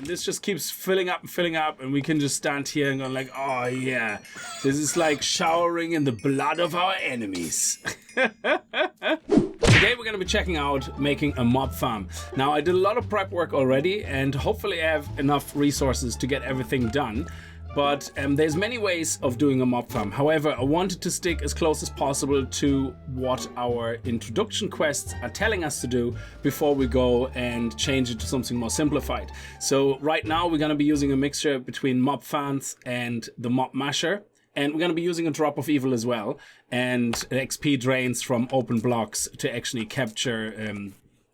And this just keeps filling up and filling up, and we can just stand here and go like, oh yeah, this is like showering in the blood of our enemies. Today we're going to be checking out making a mob farm. Now I did a lot of prep work already, and hopefully I have enough resources to get everything done. But there's many ways of doing a mob farm. However, I wanted to stick as close as possible to what our introduction quests are telling us to do before we go and change it to something more simplified. So right now we're going to be using a mixture between mob farms and the mob masher. And we're going to be using a drop of evil as well, and XP drains from open blocks to actually capture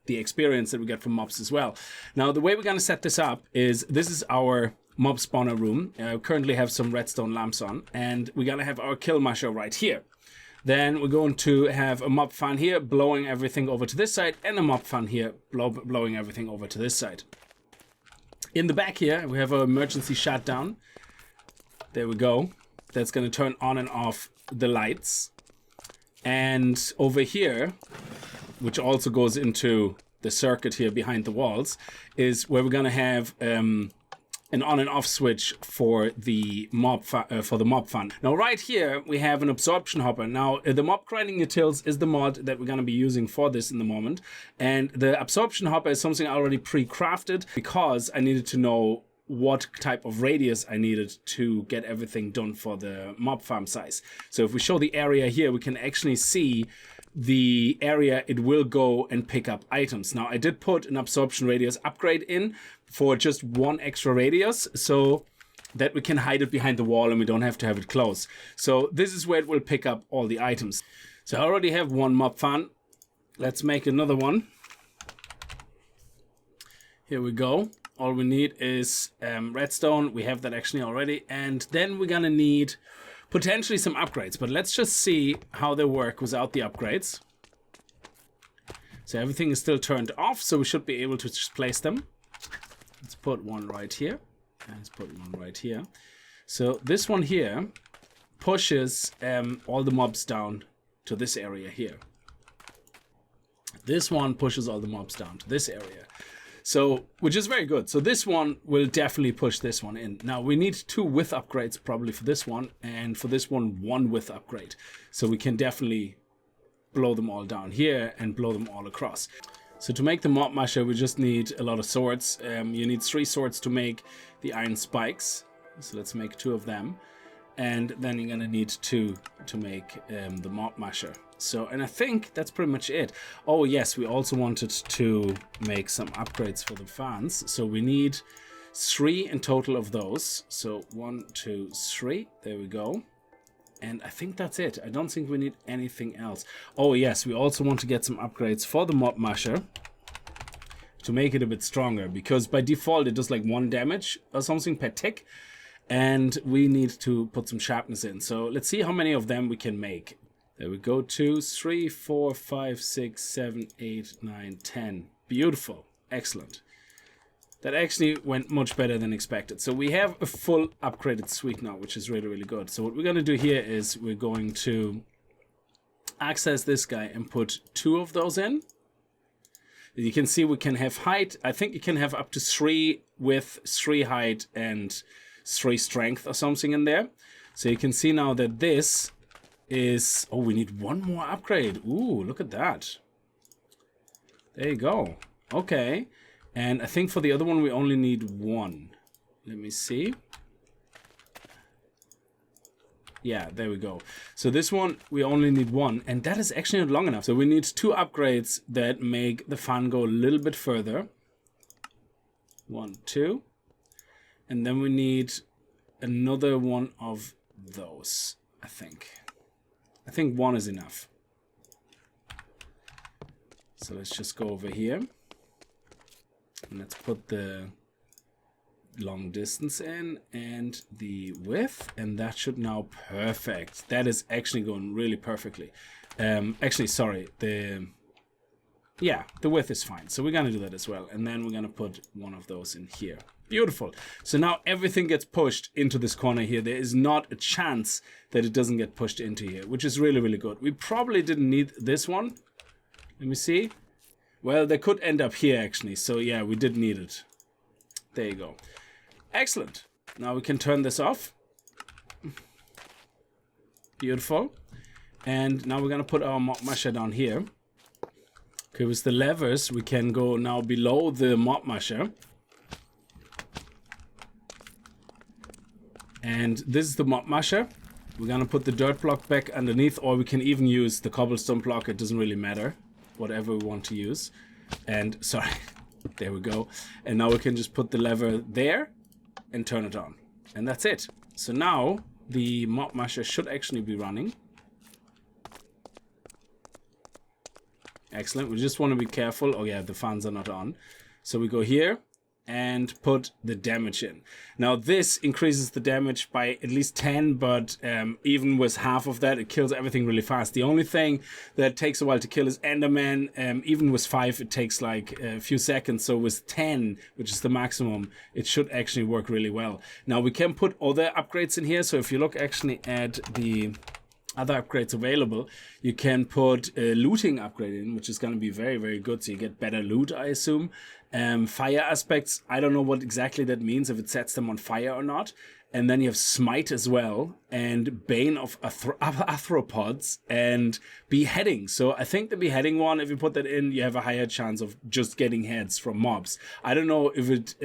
the experience that we get from mobs as well. Now the way we're going to set this up is, this is our mob spawner room. Currently have some redstone lamps on, and we're gonna have our kill masher right here. Then we're going to have a mob fan here blowing everything over to this side, and a mob fan here blowing everything over to this side. In the back here we have an emergency shutdown. There we go. That's going to turn on and off the lights. And over here, which also goes into the circuit here behind the walls, is where we're going to have an on and off switch for the mob fan. Now right here we have an absorption hopper. Now the mob grinding utils is the mod that we're going to be using for this in the moment, and the absorption hopper is something I already pre-crafted because I needed to know what type of radius I needed to get everything done for the mob farm size. So if we show the area here, we can actually see the area it will go and pick up items. Now I did put an absorption radius upgrade in for just one extra radius, so that we can hide it behind the wall and we don't have to have it close. So this is where it will pick up all the items. So I already have one mob fan. Let's make another one. Here we go. All we need is redstone. We have that actually already. And then we're gonna need potentially some upgrades, but let's just see how they work without the upgrades. So everything is still turned off, so we should be able to just place them. Let's put one right here. Let's put one right here. So this one here pushes all the mobs down to this area here. This one pushes all the mobs down to this area. So, which is very good. So this one will definitely push this one in. Now we need 2 width upgrades probably for this one, and for this one 1 width upgrade. So we can definitely blow them all down here and blow them all across. So to make the mob masher, we just need a lot of swords. You need 3 swords to make the iron spikes. So let's make 2 of them. And then you're gonna need 2 to make the mob masher. So, and I think that's pretty much it. Oh yes, we also wanted to make some upgrades for the fans. So we need 3 in total of those. So 1, 2, 3, there we go. And I think that's it. I don't think we need anything else. Oh yes, we also want to get some upgrades for the mob masher to make it a bit stronger, because by default it does like 1 damage or something per tick. And we need to put some sharpness in. So let's see how many of them we can make. There we go, 2, 3, 4, 5, 6, 7, 8, 9, 10. Beautiful. Excellent. That actually went much better than expected. So we have a full upgraded suite now, which is really, really good. So what we're going to do here is we're going to access this guy and put 2 of those in. You can see we can have height. I think you can have up to 3 width, 3 height, and 3 strength or something in there. So you can see now that this is, oh, we need 1 more upgrade. Ooh, look at that. There you go. Okay. And I think for the other one we only need 1. Let me see. Yeah, there we go. So this one we only need 1, and that is actually not long enough. So we need 2 upgrades that make the fan go a little bit further. 1, 2. And then we need another one of those, I think. I think 1 is enough. So let's just go over here. And let's put the long distance in and the width. And that should now perfect. That is actually going really perfectly. Actually, sorry. The width is fine. So we're going to do that as well. And then we're going to put 1 of those in here. Beautiful. So now everything gets pushed into this corner here. There is not a chance that it doesn't get pushed into here, which is really, really good. We probably didn't need this one. Let me see. Well, they could end up here actually. So yeah, we did need it. There you go. Excellent. Now we can turn this off. Beautiful. And now we're going to put our mop masher down here. Okay, with the levers, we can go now below the mop masher. And this is the mop masher. We're going to put the dirt block back underneath, or we can even use the cobblestone block. It doesn't really matter. Whatever we want to use. And, sorry, there we go. And now we can just put the lever there and turn it on. And that's it. So now the mop masher should actually be running. Excellent. We just want to be careful. Oh yeah, the fans are not on. So we go here and put the damage in. Now this increases the damage by at least 10, but even with half of that, it kills everything really fast. The only thing that takes a while to kill is Enderman. Even with 5, it takes like a few seconds. So with 10, which is the maximum, it should actually work really well. Now we can put other upgrades in here. So if you look actually at the other upgrades available, you can put a looting upgrade in, which is going to be very, very good. So you get better loot, I assume. Fire aspects, I don't know what exactly that means, if it sets them on fire or not. And then you have Smite as well, and Bane of Arthropods, and Beheading. So I think the Beheading one, if you put that in, you have a higher chance of just getting heads from mobs. I don't know if it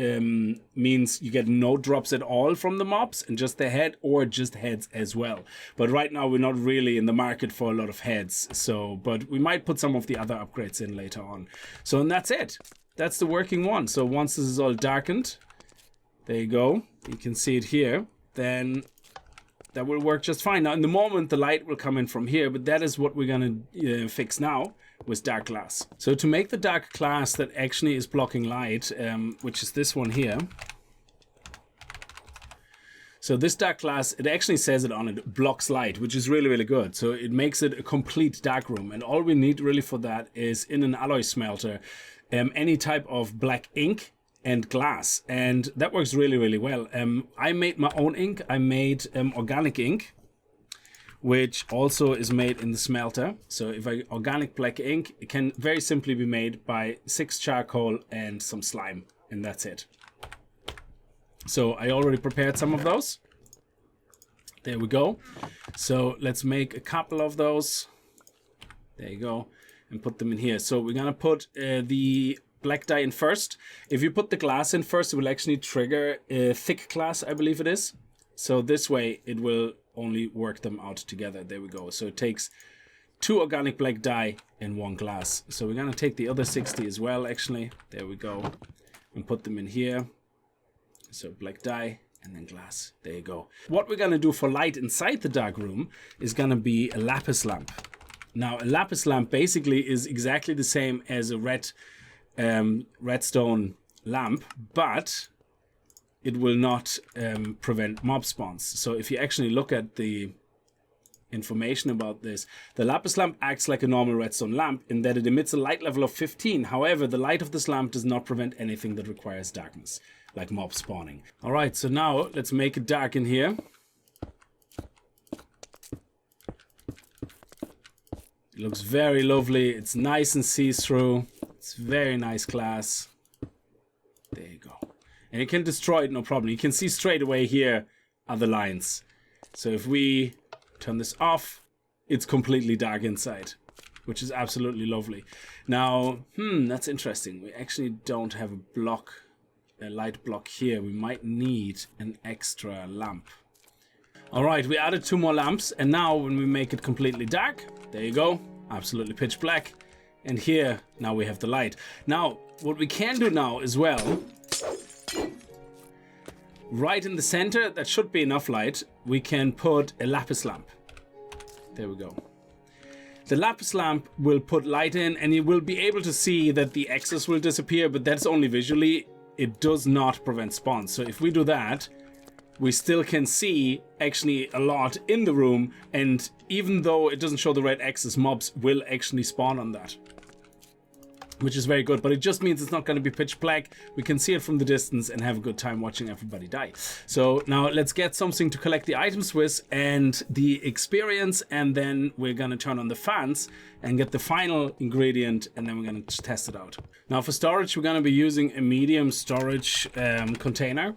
means you get no drops at all from the mobs, and just the head, or just heads as well. But right now we're not really in the market for a lot of heads. So, but we might put some of the other upgrades in later on. So, and that's it. That's the working one. So once this is all darkened, there you go. You can see it here. Then that will work just fine. Now, in the moment, the light will come in from here, but that is what we're going to fix now with dark glass. So to make the dark glass that actually is blocking light, which is this one here. So this dark glass, it actually says it on it, blocks light, which is really, really good. So it makes it a complete dark room. And all we need really for that is in an alloy smelter, any type of black ink and glass, and that works really, really well. I made my own ink. I made organic ink, which also is made in the smelter. So if I organic black ink, it can very simply be made by 6 charcoal and some slime, and that's it. So I already prepared some of those. There we go. So let's make a couple of those. There you go, and put them in here. So we're gonna put the black dye in first. If you put the glass in first, it will actually trigger a thick glass, I believe it is. So this way it will only work them out together. There we go. So it takes 2 organic black dye and 1 glass. So we're gonna take the other 60 as well, actually. There we go. And put them in here. So black dye and then glass. There you go. What we're gonna do for light inside the dark room is gonna be a lapis lamp. Now a lapis lamp basically is exactly the same as a redstone lamp, but it will not prevent mob spawns. So if you actually look at the information about this, the lapis lamp acts like a normal redstone lamp in that it emits a light level of 15. However, the light of this lamp does not prevent anything that requires darkness, like mob spawning. All right, so now let's make it dark in here. It looks very lovely. It's nice and see-through. It's very nice glass. There you go. And you can destroy it, no problem. You can see straight away here are the lines. So if we turn this off, it's completely dark inside, which is absolutely lovely. Now, that's interesting. We actually don't have a light block here. We might need an extra lamp. All right, we added 2 more lamps, and now when we make it completely dark, there you go, absolutely pitch black. And here, now we have the light. Now, what we can do now as well, right in the center, that should be enough light, we can put a lapis lamp. There we go. The lapis lamp will put light in, and you will be able to see that the X's will disappear, but that's only visually. It does not prevent spawns. So if we do that, we still can see actually a lot in the room, and even though it doesn't show the red X's, mobs will actually spawn on that. which is very good, but it just means it's not going to be pitch black. We can see it from the distance and have a good time watching everybody die. So now let's get something to collect the items with and the experience, and then we're going to turn on the fans and get the final ingredient, and then we're going to test it out. Now for storage, we're going to be using a medium storage container.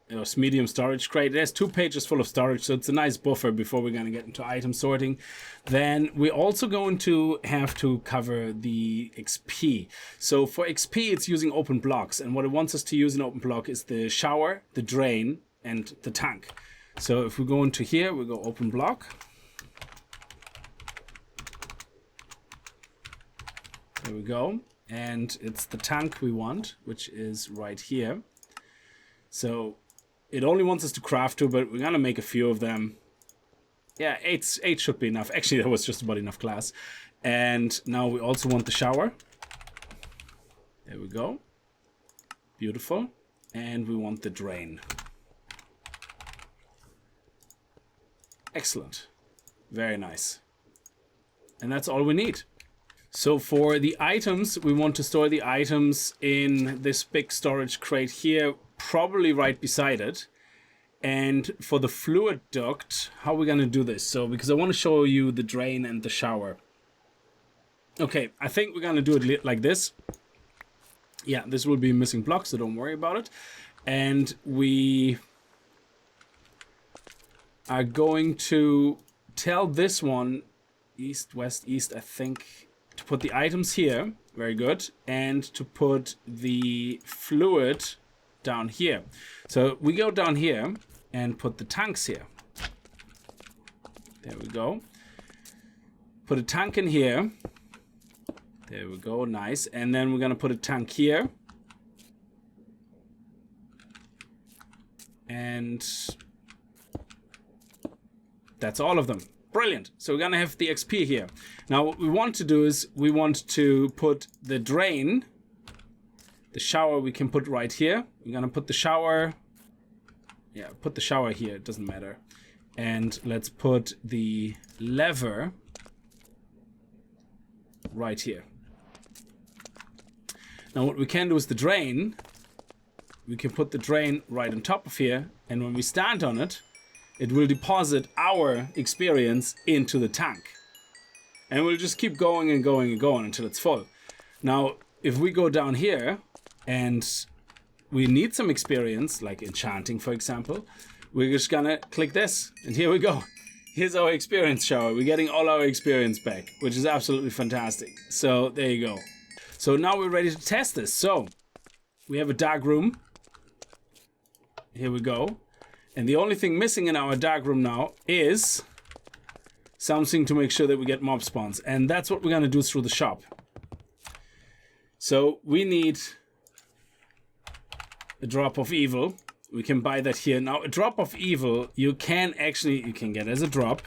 It was medium storage crate. There's 2 pages full of storage, so it's a nice buffer before we're going to get into item sorting. Then we're also going to have to cover the XP. So for XP, it's using open blocks, and what it wants us to use in open block is the shower, the drain, and the tank. So if we go into here, we go open block. There we go. And it's the tank we want, which is right here. So it only wants us to craft 2, but we're gonna make a few of them. Yeah, 8 should be enough. Actually, that was just about enough glass. And now we also want the shower. There we go. Beautiful. And we want the drain. Excellent. Very nice. And that's all we need. So for the items, we want to store the items in this big storage crate here, probably right beside it. And for the fluid duct, how are we going to do this? So, because I want to show you the drain and the shower. Okay, I think we're going to do it like this. Yeah, this will be a missing block, so don't worry about it. And we are going to tell this one, east, west, east, I think, to put the items here. Very good. And to put the fluid down here. So we go down here and put the tanks here. There we go. Put a tank in here. There we go, nice. And then we're gonna put a tank here. And that's all of them. Brilliant. So we're gonna have the XP here. Now what we want to do is we want to put the drain, the shower we can put right here. We're gonna put the shower, yeah, put the shower here, it doesn't matter. And let's put the lever right here. Now what we can do is the drain. We can put the drain right on top of here, and when we stand on it, it will deposit our experience into the tank. And we'll just keep going and going and going until it's full. Now, if we go down here and we need some experience, like enchanting, for example, we're just gonna click this, and here we go. Here's our experience shower. We're getting all our experience back, which is absolutely fantastic. So there you go. So now we're ready to test this. So we have a dark room. Here we go. And the only thing missing in our dark room now is something to make sure that we get mob spawns. And that's what we're gonna do through the shop. So we need a drop of evil. We can buy that here. Now a drop of evil you can get as a drop.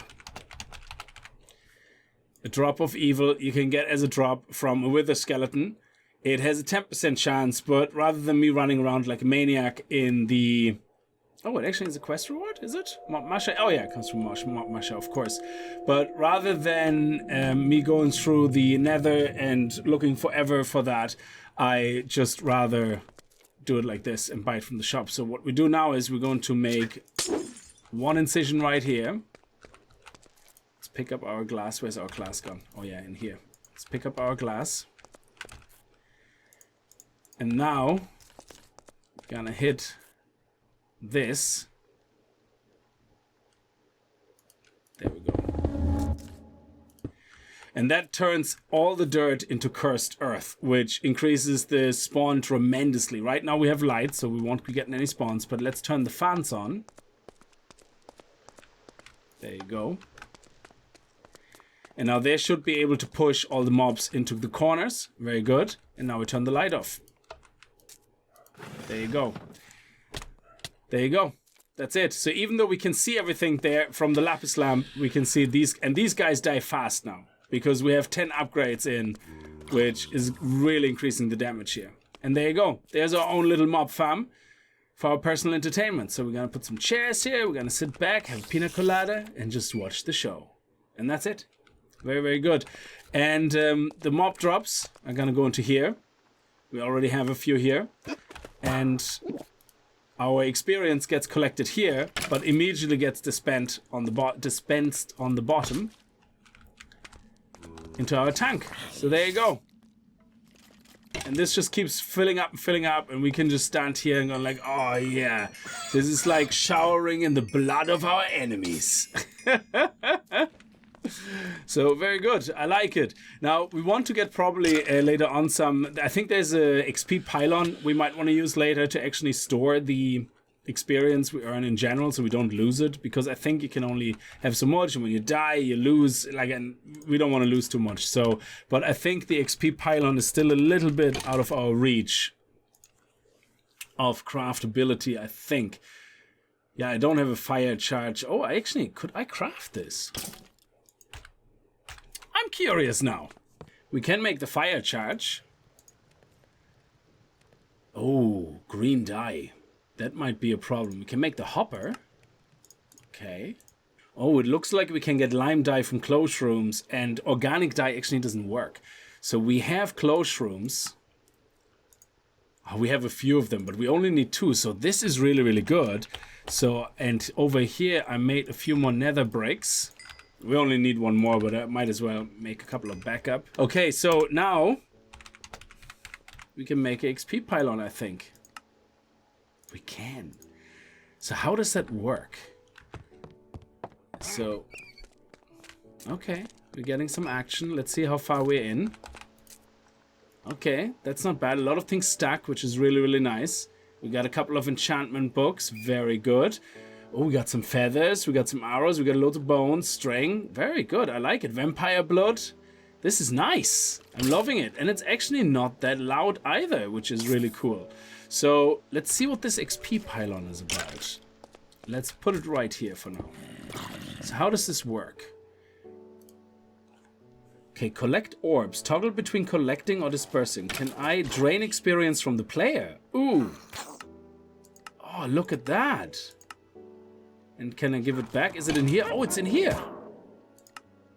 A drop of evil you can get as a drop from a wither skeleton. It has a 10% chance, but rather than me running around like a maniac in the... Oh, it actually is a quest reward, is it? Masha? Oh yeah, it comes from Masha, of course. But rather than me going through the nether and looking forever for that, I just rather do it like this and buy it from the shop. So what we do now is we're going to make one incision right here. Let's pick up our glass. Where's our glass gone? Oh yeah, in here. Let's pick up our glass. And now, we're gonna hit this. There we go. And that turns all the dirt into cursed earth, which increases the spawn tremendously. Right now we have light, so we won't be getting any spawns, but let's turn the fans on. There you go. And now they should be able to push all the mobs into the corners. Very good. And now we turn the light off. There you go. There you go. That's it. So even though we can see everything there from the lapis lamp, we can see these, and these guys die fast now because we have 10 upgrades in, which is really increasing the damage here. And there you go. There's our own little mob farm for our personal entertainment. So we're going to put some chairs here. We're going to sit back, have a pina colada, and just watch the show. And that's it. Very, very good. And the mob drops are gonna go into here. We already have a few here. And our experience gets collected here, but immediately gets dispensed on the bottom into our tank. So there you go. And this just keeps filling up, and we can just stand here and go like, oh yeah, this is like showering in the blood of our enemies. So very good, I like it. Now we want to get probably later on some, I think there's a XP pylon we might want to use later to actually store the experience we earn in general, so we don't lose it, because I think you can only have so much, and when you die you lose, like, and we don't want to lose too much. So, but I think the XP pylon is still a little bit out of our reach of craftability, I think. Yeah, I don't have a fire charge. Oh, could I craft this? I'm curious now. We can make the fire charge. Oh, green dye. That might be a problem. We can make the hopper. Okay. Oh, it looks like we can get lime dye from closed rooms, and organic dye actually doesn't work. So we have closed rooms. Oh, we have a few of them, but we only need 2. So this is really, really good. So, and over here I made a few more nether bricks. We only need 1 more, but I might as well make a couple of backup. Okay, so now we can make an XP pylon, I think. We can. So how does that work? So, okay, we're getting some action. Let's see how far we're in. Okay, that's not bad. A lot of things stack, which is really, really nice. We got a couple of enchantment books. Very good. Oh, we got some feathers. We got some arrows. We got loads of bones, string. Very good. I like it. Vampire blood. This is nice. I'm loving it. And it's actually not that loud either, which is really cool. So let's see what this XP pylon is about. Let's put it right here for now. So how does this work? Okay, collect orbs. Toggle between collecting or dispersing. Can I drain experience from the player? Ooh. Oh, look at that. And can I give it back? Is it in here? Oh, it's in here.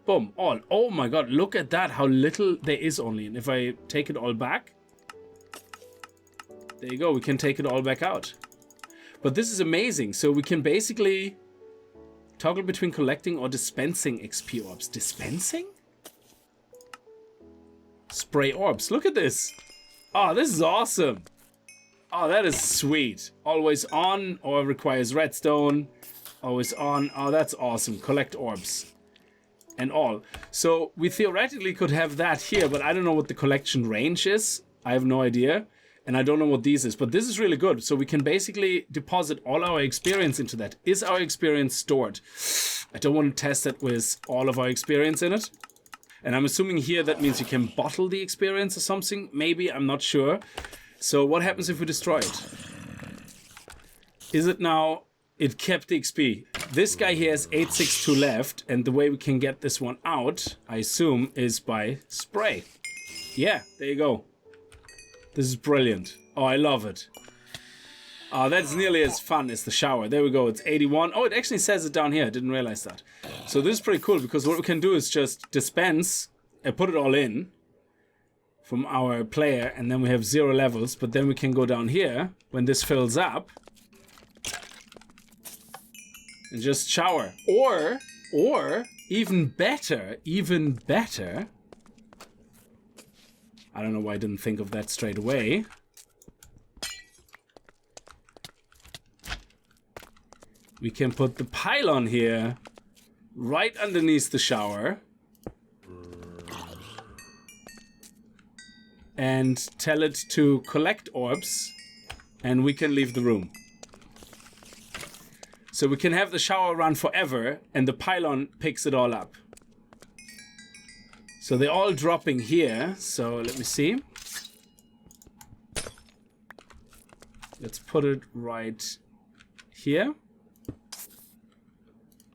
Boom, all. Oh my god, look at that. How little there is only. And if I take it all back, there you go, we can take it all back out. But this is amazing. So we can basically toggle between collecting or dispensing XP orbs. Dispensing? Spray orbs. Look at this. Oh, this is awesome. Oh, that is sweet. Always on or requires redstone. Always on. Oh, that's awesome. Collect orbs. And all. So we theoretically could have that here, but I don't know what the collection range is. I have no idea. And I don't know what these is, but this is really good. So we can basically deposit all our experience into that. Is our experience stored? I don't want to test it with all of our experience in it. And I'm assuming here that means you can bottle the experience or something. Maybe, I'm not sure. So what happens if we destroy it? Is it now... It kept the XP. This guy here has 862 left. And the way we can get this one out, I assume, is by spray. Yeah, there you go. This is brilliant. Oh, I love it. Oh, that's nearly as fun as the shower. There we go. It's 81. Oh, it actually says it down here. I didn't realize that. So this is pretty cool, because what we can do is just dispense and put it all in from our player, and then we have 0 levels. But then we can go down here when this fills up and just shower. Or even better, I don't know why I didn't think of that straight away. We can put the pylon here, right underneath the shower. And tell it to collect orbs, and we can leave the room. So we can have the shower run forever, and the pylon picks it all up. So they're all dropping here. So let me see. Let's put it right here.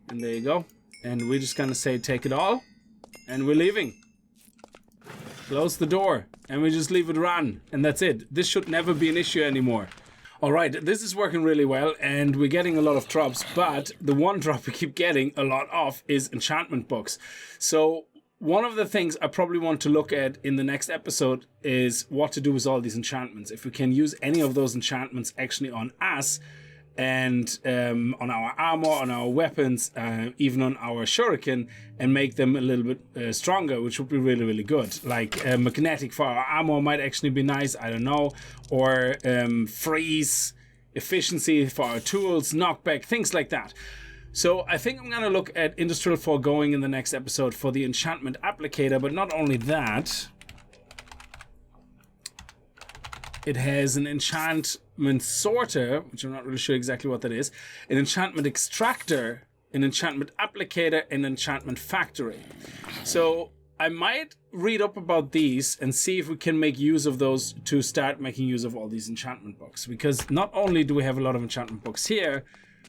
And there you go. And we're just gonna say take it all. And we're leaving. Close the door. And we just leave it run. And that's it. This should never be an issue anymore. Alright, this is working really well, and we're getting a lot of drops, but the one drop we keep getting a lot of is enchantment books. So one of the things I probably want to look at in the next episode is what to do with all these enchantments. If we can use any of those enchantments actually on us, and on our armor, on our weapons, even on our shuriken, and make them a little bit stronger, which would be really, really good. Like magnetic for our armor might actually be nice, I don't know. Or freeze efficiency for our tools, knockback, things like that. So I think I'm going to look at Industrial Foregoing in the next episode for the enchantment applicator, but not only that, it has an enchantment sorter, which I'm not really sure exactly what that is, an enchantment extractor, an enchantment applicator, and an enchantment factory. So I might read up about these and see if we can make use of those to start making use of all these enchantment books. Because not only do we have a lot of enchantment books here,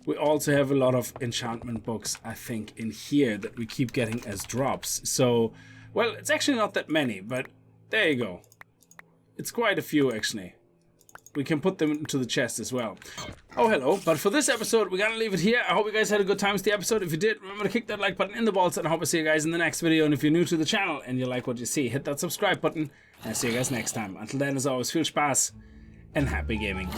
we also have a lot of enchantment books, I think, in here that we keep getting as drops. So, well, it's actually not that many, but there you go. It's quite a few, actually. We can put them into the chest as well. Oh, hello. But for this episode, we're going to leave it here. I hope you guys had a good time with the episode. If you did, remember to kick that like button in the balls, and I hope I see you guys in the next video. And if you're new to the channel and you like what you see, hit that subscribe button. And I'll see you guys next time. Until then, as always, viel Spaß and happy gaming.